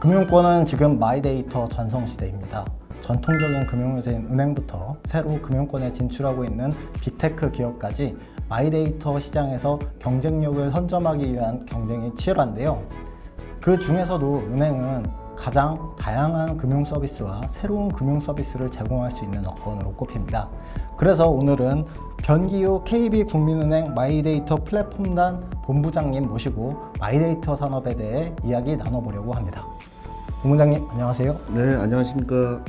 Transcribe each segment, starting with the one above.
금융권은 지금 마이데이터 전성시대입니다. 전통적인 금융회사인 은행부터 새로 금융권에 진출하고 있는 빅테크 기업까지 마이데이터 시장에서 경쟁력을 선점하기 위한 경쟁이 치열한데요. 그 중에서도 은행은 가장 다양한 금융 서비스와 새로운 금융 서비스를 제공할 수 있는 업권으로 꼽힙니다. 그래서 오늘은 변기호 KB국민은행 마이데이터 플랫폼단 본부장님 모시고 마이데이터 산업에 대해 이야기 나눠보려고 합니다. 본부장님 안녕하세요. 네, 안녕하십니까.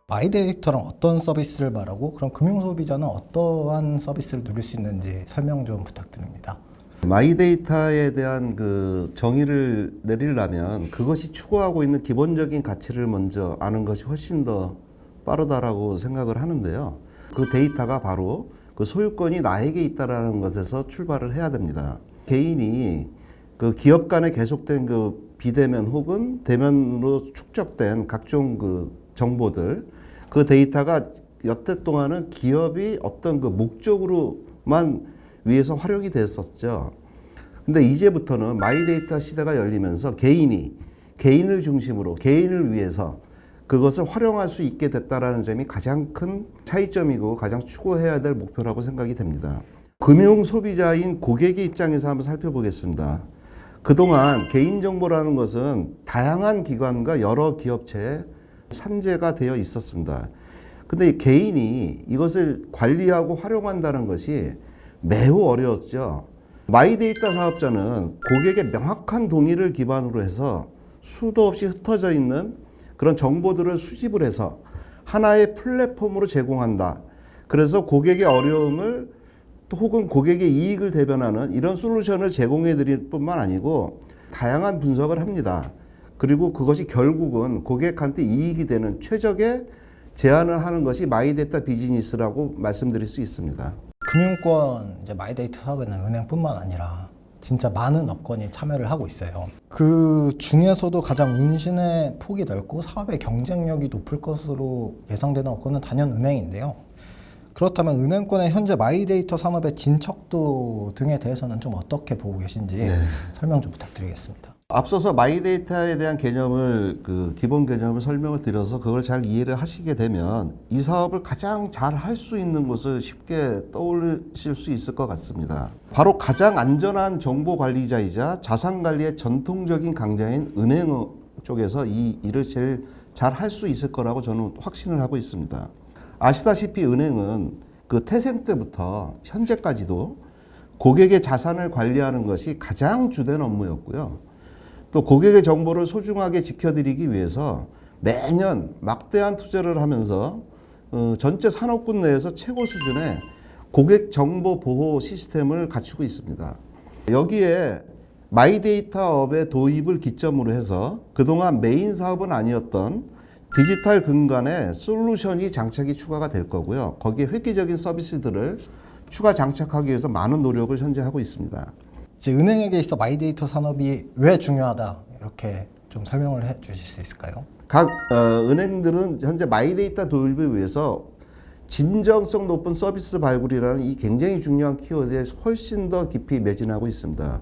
마이데이터는 어떤 서비스를 말하고 그럼 금융소비자는 어떠한 서비스를 누릴 수 있는지 설명 좀 부탁드립니다. 마이데이터에 대한 그 정의를 내리려면 그것이 추구하고 있는 기본적인 가치를 먼저 아는 것이 훨씬 더 빠르다라고 생각을 하는데요. 그 데이터가 바로 그 소유권이 나에게 있다라는 것에서 출발을 해야 됩니다. 개인이 그 기업 간에 계속된 그 비대면 혹은 대면으로 축적된 각종 그 정보들, 그 데이터가 여태 동안은 기업이 어떤 그 목적으로만 위해서 활용이 됐었죠. 근데 이제부터는 마이데이터 시대가 열리면서 개인을 중심으로 개인을 위해서 그것을 활용할 수 있게 됐다라는 점이 가장 큰 차이점이고 가장 추구해야 될 목표라고 생각이 됩니다. 금융 소비자인 고객의 입장에서 한번 살펴보겠습니다. 그동안 개인정보라는 것은 다양한 기관과 여러 기업체에 산재가 되어 있었습니다. 근데 개인이 이것을 관리하고 활용한다는 것이 매우 어려웠죠. 마이데이터 사업자는 고객의 명확한 동의를 기반으로 해서 수도 없이 흩어져 있는 그런 정보들을 수집을 해서 하나의 플랫폼으로 제공한다. 그래서 고객의 어려움을 또 혹은 고객의 이익을 대변하는 이런 솔루션을 제공해 드릴 뿐만 아니고 다양한 분석을 합니다. 그리고 그것이 결국은 고객한테 이익이 되는 최적의 제안을 하는 것이 마이데이터 비즈니스라고 말씀드릴 수 있습니다. 금융권 이제 마이데이터 사업에는 은행뿐만 아니라 진짜 많은 업권이 참여를 하고 있어요. 그 중에서도 가장 운신의 폭이 넓고 사업의 경쟁력이 높을 것으로 예상되는 업권은 단연 은행인데요. 그렇다면 은행권의 현재 마이데이터 산업의 진척도 등에 대해서는 좀 어떻게 보고 계신지 설명 좀 부탁드리겠습니다. 앞서서 마이데이터에 대한 개념을 기본 개념을 설명을 드려서 그걸 잘 이해를 하시게 되면 이 사업을 가장 잘 할 수 있는 곳을 쉽게 떠올리실 수 있을 것 같습니다. 바로 가장 안전한 정보 관리자이자 자산 관리의 전통적인 강자인 은행 쪽에서 이 일을 제일 잘 할 수 있을 거라고 저는 확신을 하고 있습니다. 아시다시피 은행은 그 태생 때부터 현재까지도 고객의 자산을 관리하는 것이 가장 주된 업무였고요. 또 고객의 정보를 소중하게 지켜드리기 위해서 매년 막대한 투자를 하면서 전체 산업군 내에서 최고 수준의 고객 정보 보호 시스템을 갖추고 있습니다. 여기에 마이데이터업의 도입을 기점으로 해서 그동안 메인 사업은 아니었던 디지털 근간의 솔루션이 장착이 추가가 될 거고요. 거기에 획기적인 서비스들을 추가 장착하기 위해서 많은 노력을 현재 하고 있습니다. 이제 은행에게 있어 마이데이터 산업이 왜 중요하다 이렇게 좀 설명을 해 주실 수 있을까요? 각 은행들은 현재 마이데이터 도입을 위해서 진정성 높은 서비스 발굴이라는 이 굉장히 중요한 키워드에 훨씬 더 깊이 매진하고 있습니다.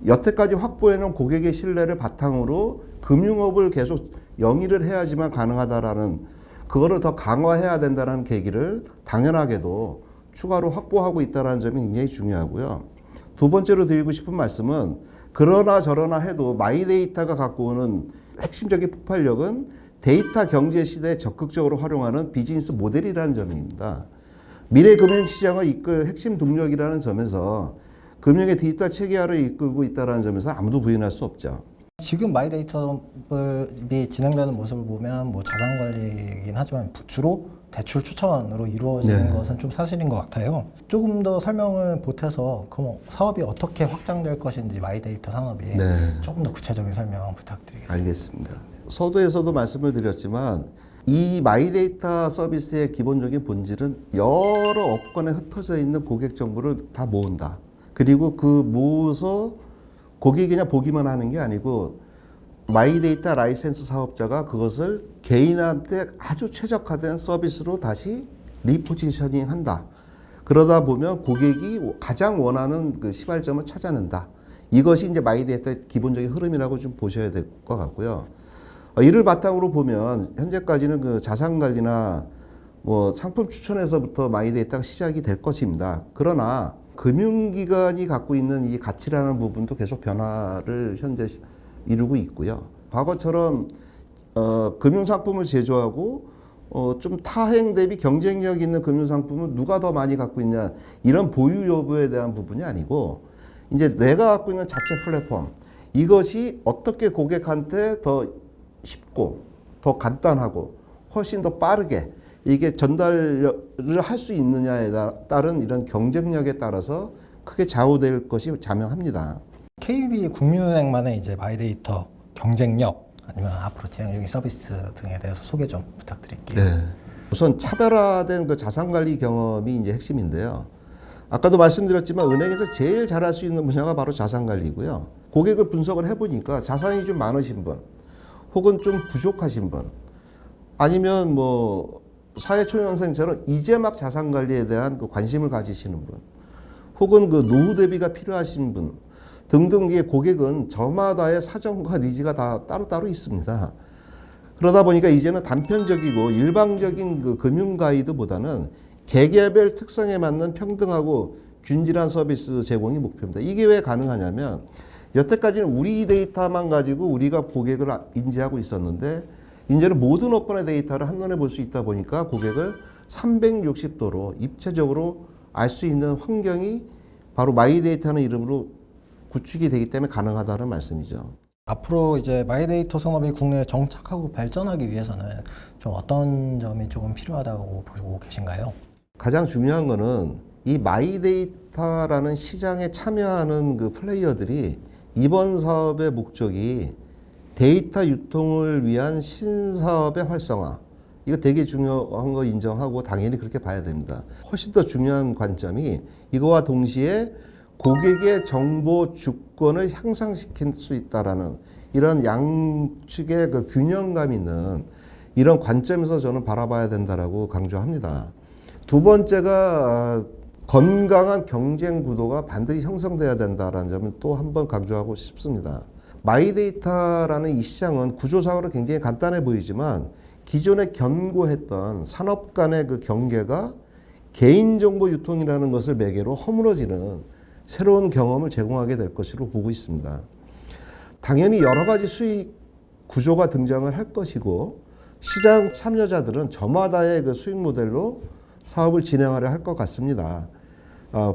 여태까지 확보해놓은 고객의 신뢰를 바탕으로 금융업을 계속 영위를 해야지만 가능하다라는 그거를 더 강화해야 된다는 계기를 당연하게도 추가로 확보하고 있다는 점이 굉장히 중요하고요. 두 번째로 드리고 싶은 말씀은 그러나 저러나 해도 마이데이터가 갖고 오는 핵심적인 폭발력은 데이터 경제 시대에 적극적으로 활용하는 비즈니스 모델이라는 점입니다. 미래 금융시장을 이끌 핵심 동력이라는 점에서 금융의 디지털 체계화를 이끌고 있다는 점에서 아무도 부인할 수 없죠. 지금 마이데이터업이 진행되는 모습을 보면 뭐 자산 관리이긴 하지만 주로 대출 추천으로 이루어지는 것은 좀 사실인 것 같아요. 조금 더 설명을 보태서 그럼 사업이 어떻게 확장될 것인지 마이데이터 산업이 조금 더 구체적인 설명 부탁드리겠습니다. 알겠습니다. 서두에서도 말씀을 드렸지만 이 마이데이터 서비스의 기본적인 본질은 여러 업권에 흩어져 있는 고객 정보를 다 모은다. 그리고 그 모아서 고객이 그냥 보기만 하는 게 아니고 마이데이터 라이센스 사업자가 그것을 개인한테 아주 최적화된 서비스로 다시 리포지셔닝 한다. 그러다 보면 고객이 가장 원하는 그 시발점을 찾아낸다. 이것이 이제 마이데이터 기본적인 흐름이라고 좀 보셔야 될 것 같고요. 이를 바탕으로 보면 현재까지는 그 자산 관리나 뭐 상품 추천에서부터 마이데이터가 시작이 될 것입니다. 그러나 금융기관이 갖고 있는 이 가치라는 부분도 계속 변화를 현재 이루고 있고요. 과거처럼 금융상품을 제조하고 좀 타행 대비 경쟁력 있는 금융상품은 누가 더 많이 갖고 있냐 이런 보유 여부에 대한 부분이 아니고 이제 내가 갖고 있는 자체 플랫폼 이것이 어떻게 고객한테 더 쉽고 더 간단하고 훨씬 더 빠르게 이게 전달을 할 수 있느냐에 따른 이런 경쟁력에 따라서 크게 좌우될 것이 자명합니다. KB 국민은행만의 이제 마이데이터 경쟁력 아니면 앞으로 진행 중인 서비스 등에 대해서 소개 좀 부탁드릴게요. 네. 우선 차별화된 그 자산 관리 경험이 이제 핵심인데요. 아까도 말씀드렸지만 은행에서 제일 잘할 수 있는 분야가 바로 자산 관리고요. 고객을 분석을 해보니까 자산이 좀 많으신 분, 혹은 좀 부족하신 분, 아니면 뭐 사회초년생처럼 이제 막 자산 관리에 대한 그 관심을 가지시는 분, 혹은 그 노후 대비가 필요하신 분 등등의 고객은 저마다의 사정과 니즈가 다 따로따로 있습니다. 그러다 보니까 이제는 단편적이고 일방적인 그 금융 가이드보다는 개개별 특성에 맞는 평등하고 균질한 서비스 제공이 목표입니다. 이게 왜 가능하냐면 여태까지는 우리 데이터만 가지고 우리가 고객을 인지하고 있었는데 이제는 모든 업권의 데이터를 한눈에 볼 수 있다 보니까 고객을 360도로 입체적으로 알 수 있는 환경이 바로 마이데이터라는 이름으로 구축이 되기 때문에 가능하다는 말씀이죠. 앞으로 이제 마이데이터 산업이 국내에 정착하고 발전하기 위해서는 좀 어떤 점이 조금 필요하다고 보고 계신가요? 가장 중요한 거는 이 마이데이터라는 시장에 참여하는 그 플레이어들이 이번 사업의 목적이 데이터 유통을 위한 신사업의 활성화. 이거 되게 중요한 거 인정하고 당연히 그렇게 봐야 됩니다. 훨씬 더 중요한 관점이 이거와 동시에 고객의 정보 주권을 향상시킬 수 있다라는 이런 양측의 그 균형감 있는 이런 관점에서 저는 바라봐야 된다라고 강조합니다. 두 번째가 건강한 경쟁 구도가 반드시 형성돼야 된다라는 점을 또 한 번 강조하고 싶습니다. 마이데이터라는 이 시장은 구조상으로 굉장히 간단해 보이지만 기존에 견고했던 산업 간의 그 경계가 개인정보 유통이라는 것을 매개로 허물어지는 새로운 경험을 제공하게 될 것으로 보고 있습니다. 당연히 여러 가지 수익 구조가 등장을 할 것이고 시장 참여자들은 저마다의 그 수익 모델로 사업을 진행하려 할 것 같습니다.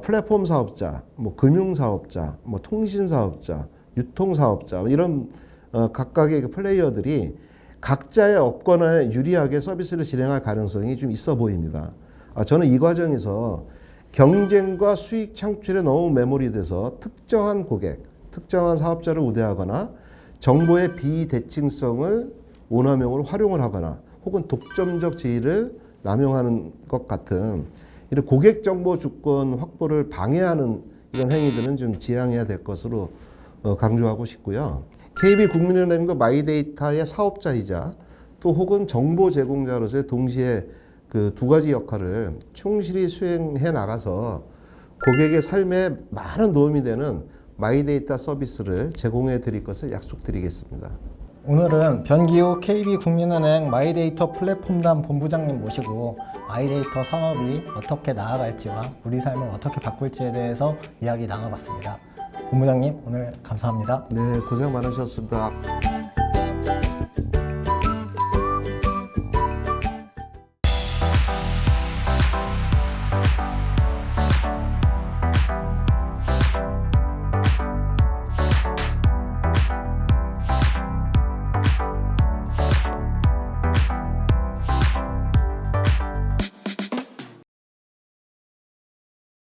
플랫폼 사업자, 뭐 금융 사업자, 뭐 통신 사업자, 유통 사업자 이런 각각의 그 플레이어들이 각자의 업권에 유리하게 서비스를 진행할 가능성이 좀 있어 보입니다. 저는 이 과정에서 경쟁과 수익 창출에 너무 매몰이 돼서 특정한 고객, 특정한 사업자를 우대하거나 정보의 비대칭성을 오남용으로 활용을 하거나 혹은 독점적 지위를 남용하는 것 같은 이런 고객 정보 주권 확보를 방해하는 이런 행위들은 좀 지양해야 될 것으로 강조하고 싶고요. KB국민은행도 마이데이터의 사업자이자 또 혹은 정보 제공자로서의 동시에 그 두 가지 역할을 충실히 수행해 나가서 고객의 삶에 많은 도움이 되는 마이데이터 서비스를 제공해 드릴 것을 약속드리겠습니다. 오늘은 변기호 KB국민은행 마이데이터 플랫폼단 본부장님 모시고 마이데이터 산업이 어떻게 나아갈지와 우리 삶을 어떻게 바꿀지에 대해서 이야기 나눠봤습니다. 본부장님 오늘 감사합니다. 네, 고생 많으셨습니다.